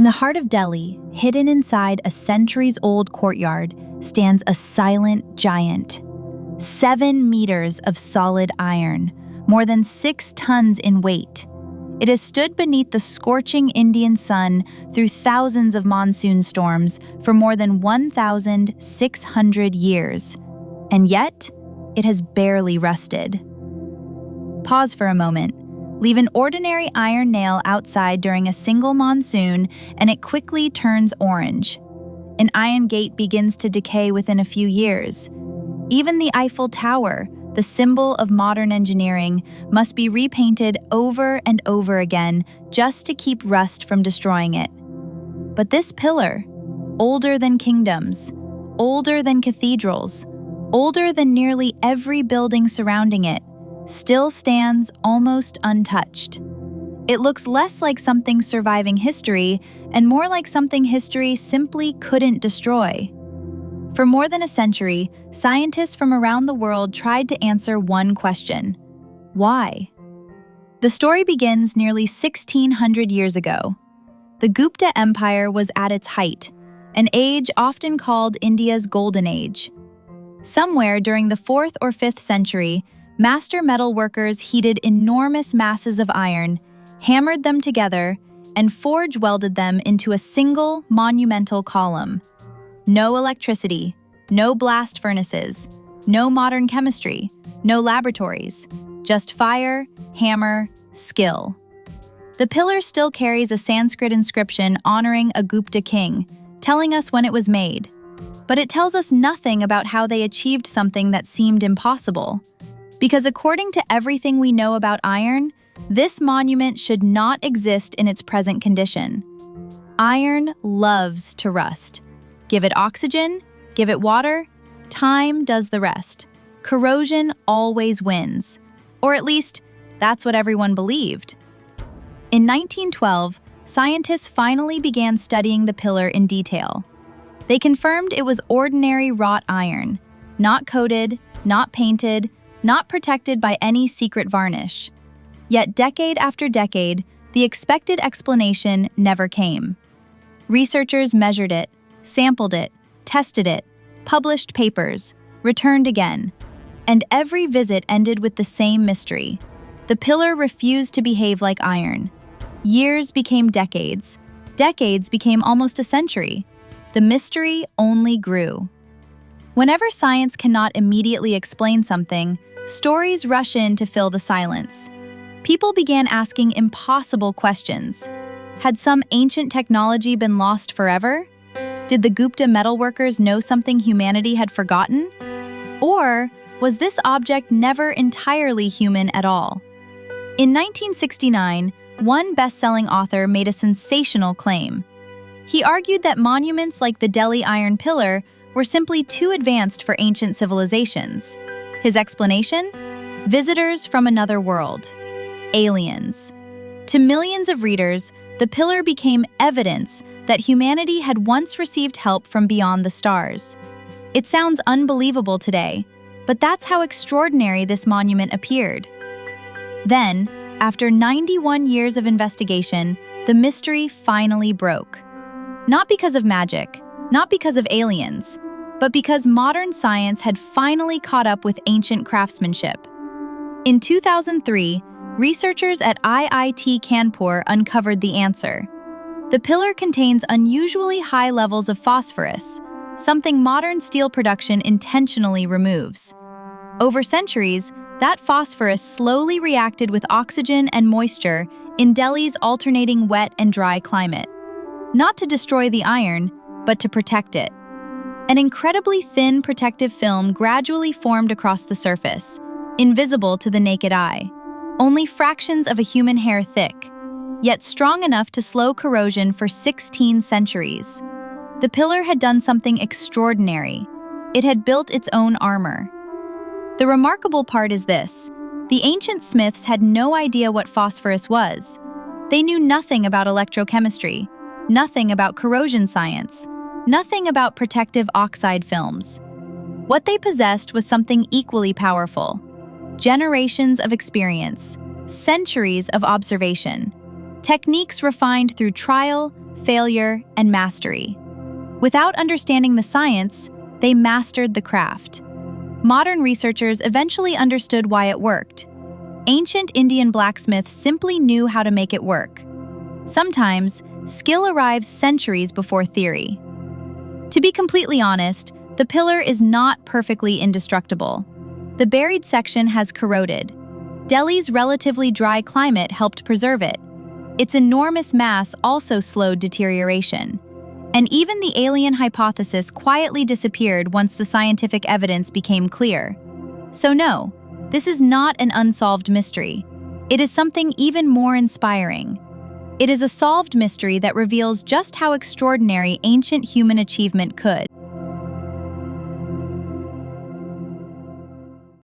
In the heart of Delhi, hidden inside a centuries-old courtyard, stands a silent giant. 7 meters of solid iron, more than 6 tons in weight. It has stood beneath the scorching Indian sun through thousands of monsoon storms for more than 1,600 years. And yet, it has barely rusted. Pause for a moment. Leave an ordinary iron nail outside during a single monsoon, and it quickly turns orange. An iron gate begins to decay within a few years. Even the Eiffel Tower, the symbol of modern engineering, must be repainted over and over again just to keep rust from destroying it. But this pillar, older than kingdoms, older than cathedrals, older than nearly every building surrounding it, still stands almost untouched. It looks less like something surviving history and more like something history simply couldn't destroy. For more than a century, scientists from around the world tried to answer one question: why? The story begins nearly 1,600 years ago. The Gupta Empire was at its height, an age often called India's Golden Age. Somewhere during the 4th or 5th century, master metalworkers heated enormous masses of iron, hammered them together, and forge welded them into a single monumental column. No electricity, no blast furnaces, no modern chemistry, no laboratories, just fire, hammer, skill. The pillar still carries a Sanskrit inscription honoring a Gupta king, telling us when it was made. But it tells us nothing about how they achieved something that seemed impossible. Because according to everything we know about iron, this monument should not exist in its present condition. Iron loves to rust. Give it oxygen, give it water, time does the rest. Corrosion always wins. Or at least, that's what everyone believed. In 1912, scientists finally began studying the pillar in detail. They confirmed it was ordinary wrought iron, not coated, not painted, not protected by any secret varnish. Yet decade after decade, the expected explanation never came. Researchers measured it, sampled it, tested it, published papers, returned again, and every visit ended with the same mystery. The pillar refused to behave like iron. Years became decades. Decades became almost a century. The mystery only grew. Whenever science cannot immediately explain something, stories rush in to fill the silence. People began asking impossible questions. Had some ancient technology been lost forever? Did the Gupta metalworkers know something humanity had forgotten? Or was this object never entirely human at all? In 1969, one best-selling author made a sensational claim. He argued that monuments like the Delhi Iron Pillar were simply too advanced for ancient civilizations. His explanation? Visitors from another world. Aliens. To millions of readers, the pillar became evidence that humanity had once received help from beyond the stars. It sounds unbelievable today, but that's how extraordinary this monument appeared. Then, after 91 years of investigation, the mystery finally broke. Not because of magic, not because of aliens, but because modern science had finally caught up with ancient craftsmanship. In 2003, researchers at IIT Kanpur uncovered the answer. The pillar contains unusually high levels of phosphorus, something modern steel production intentionally removes. Over centuries, that phosphorus slowly reacted with oxygen and moisture in Delhi's alternating wet and dry climate. Not to destroy the iron, but to protect it. An incredibly thin protective film gradually formed across the surface, invisible to the naked eye, only fractions of a human hair thick, yet strong enough to slow corrosion for 16 centuries. The pillar had done something extraordinary. It had built its own armor. The remarkable part is this: the ancient smiths had no idea what phosphorus was. They knew nothing about electrochemistry, nothing about corrosion science, nothing about protective oxide films. What they possessed was something equally powerful: generations of experience, centuries of observation, techniques refined through trial, failure, and mastery. Without understanding the science, they mastered the craft. Modern researchers eventually understood why it worked. Ancient Indian blacksmiths simply knew how to make it work. Sometimes, skill arrives centuries before theory. To be completely honest, the pillar is not perfectly indestructible. The buried section has corroded. Delhi's relatively dry climate helped preserve it. Its enormous mass also slowed deterioration. And even the alien hypothesis quietly disappeared once the scientific evidence became clear. So no, this is not an unsolved mystery. It is something even more inspiring. It is a solved mystery that reveals just how extraordinary ancient human achievement could.